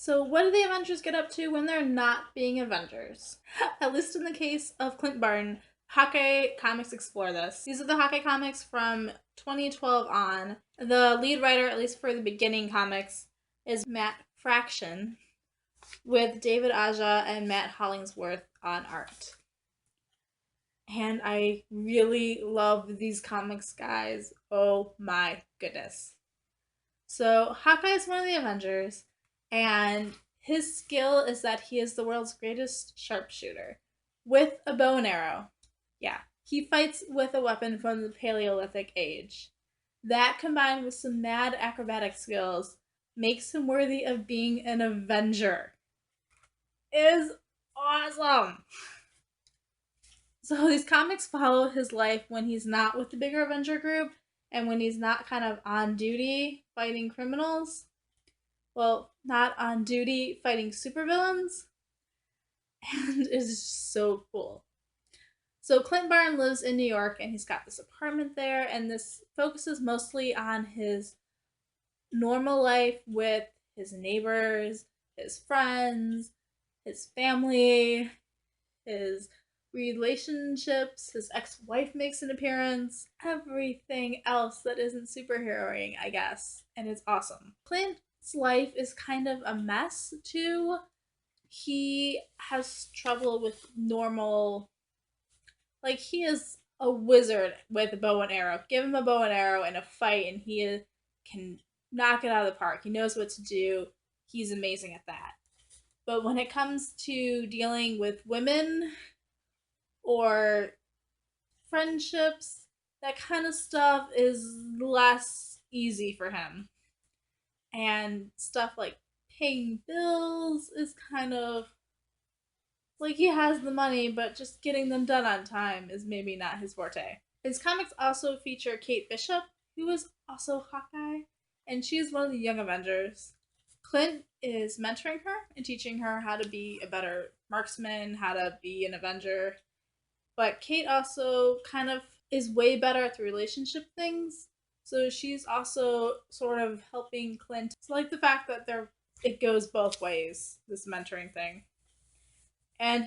So what do the Avengers get up to when they're not being Avengers? At least in the case of Clint Barton, Hawkeye comics explore this. These are the Hawkeye comics from 2012 on. The lead writer, at least for the beginning comics, is Matt Fraction, with David Aja and Matt Hollingsworth on art. And I really love these comics, guys. Oh my goodness. So Hawkeye is one of the Avengers, and his skill is that he is the world's greatest sharpshooter with a bow and arrow. Yeah, he fights with a weapon from the Paleolithic age. That combined with some mad acrobatic skills makes him worthy of being an Avenger. It is awesome. So these comics follow his life when he's not with the bigger Avenger group and when he's not kind of on duty fighting criminals. Well, not on duty fighting supervillains. And it's just so cool. So Clint Barton lives in New York and he's got this apartment there, and this focuses mostly on his normal life with his neighbors, his friends, his family, his relationships, his ex-wife makes an appearance, everything else that isn't superheroing, I guess. And it's awesome. Clint's life is kind of a mess too. He has trouble with normal, like, he is a wizard with a bow and arrow. Give him a bow and arrow in a fight and he can knock it out of the park. He knows what to do. He's amazing at that. But when it comes to dealing with women or friendships, that kind of stuff is less easy for him. And stuff like paying bills is kind of like he has the money, but just getting them done on time is maybe not his forte. His comics also feature Kate Bishop, who is also Hawkeye, and she is one of the Young Avengers. Clint is mentoring her and teaching her how to be a better marksman, how to be an Avenger. But Kate also kind of is way better at the relationship things. So she's also sort of helping Clint. It's like the fact that it goes both ways, this mentoring thing. And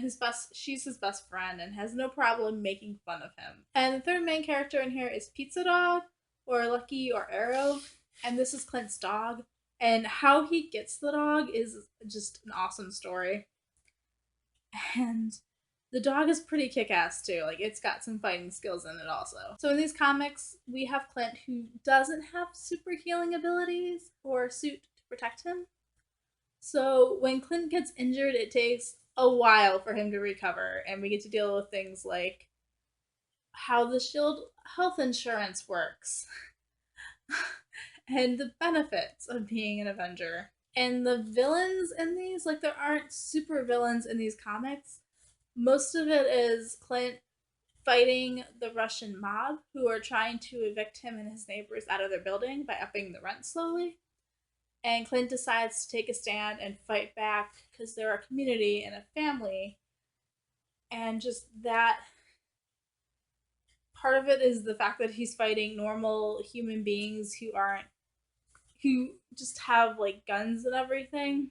she's his best friend and has no problem making fun of him. And the third main character in here is Pizza Dog, or Lucky or Arrow, and this is Clint's dog. And how he gets the dog is just an awesome story. And the dog is pretty kick-ass too. Like, it's got some fighting skills in it also. So in these comics, we have Clint who doesn't have super healing abilities or a suit to protect him. So when Clint gets injured, it takes a while for him to recover, and we get to deal with things like how the Shield health insurance works and the benefits of being an Avenger. And the villains in these, like, there aren't super villains in these comics. Most of it is Clint fighting the Russian mob who are trying to evict him and his neighbors out of their building by upping the rent slowly. And Clint decides to take a stand and fight back because they're a community and a family. And just that part of it is the fact that he's fighting normal human beings who just have like guns and everything.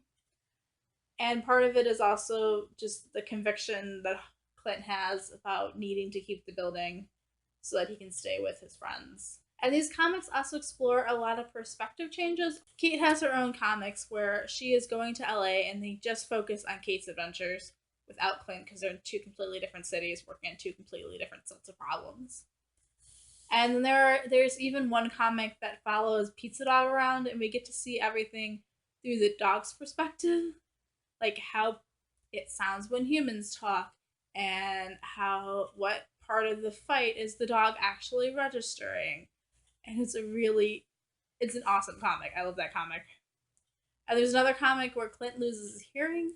And part of it is also just the conviction that Clint has about needing to keep the building so that he can stay with his friends. And these comics also explore a lot of perspective changes. Kate has her own comics where she is going to LA and they just focus on Kate's adventures without Clint because they're in two completely different cities working on two completely different sets of problems. And then there's even one comic that follows Pizza Dog around, and we get to see everything through the dog's perspective, like how it sounds when humans talk, and what part of the fight is the dog actually registering. And it's an awesome comic. I love that comic. And there's another comic where Clint loses his hearing,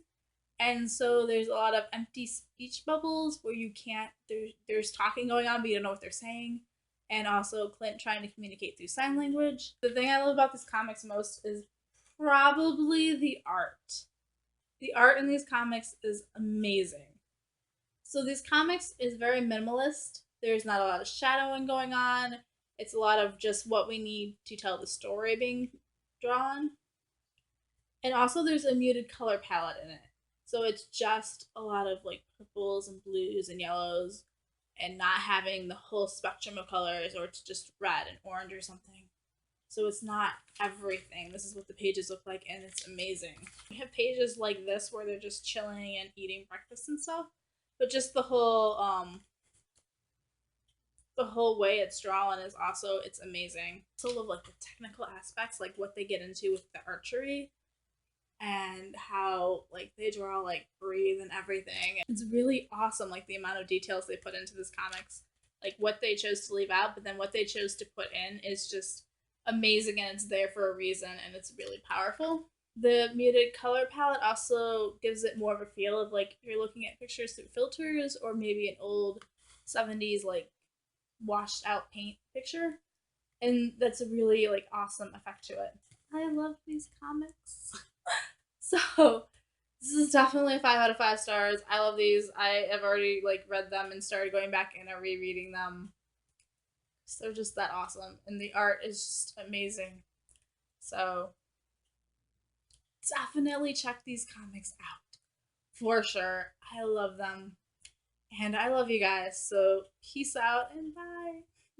and so there's a lot of empty speech bubbles where you can't. There's talking going on, but you don't know what they're saying. And also Clint trying to communicate through sign language. The thing I love about these comics most is probably the art. The art in these comics is amazing. So these comics is very minimalist. There's not a lot of shadowing going on. It's a lot of just what we need to tell the story being drawn. And also there's a muted color palette in it. So it's just a lot of like purples and blues and yellows and not having the whole spectrum of colors, or it's just red and orange or something. So it's not everything. This is what the pages look like, and it's amazing. We have pages like this where they're just chilling and eating breakfast and stuff, but just the whole way it's drawn is also, it's amazing. I also love like the technical aspects, like what they get into with the archery and how like they draw like breathe and everything. It's really awesome, like the amount of details they put into this comics, like what they chose to leave out, but then what they chose to put in is just amazing, and it's there for a reason, and it's really powerful. The muted color palette also gives it more of a feel of like you're looking at pictures through filters, or maybe an old 70s like washed out paint picture, and that's a really like awesome effect to it. I love these comics. So this is definitely a 5 out of 5 stars. I love these. I have already like read them and started going back and rereading them. So they're just that awesome, and the art is just amazing. So definitely check these comics out for sure. I love them, and I love you guys. So peace out and bye.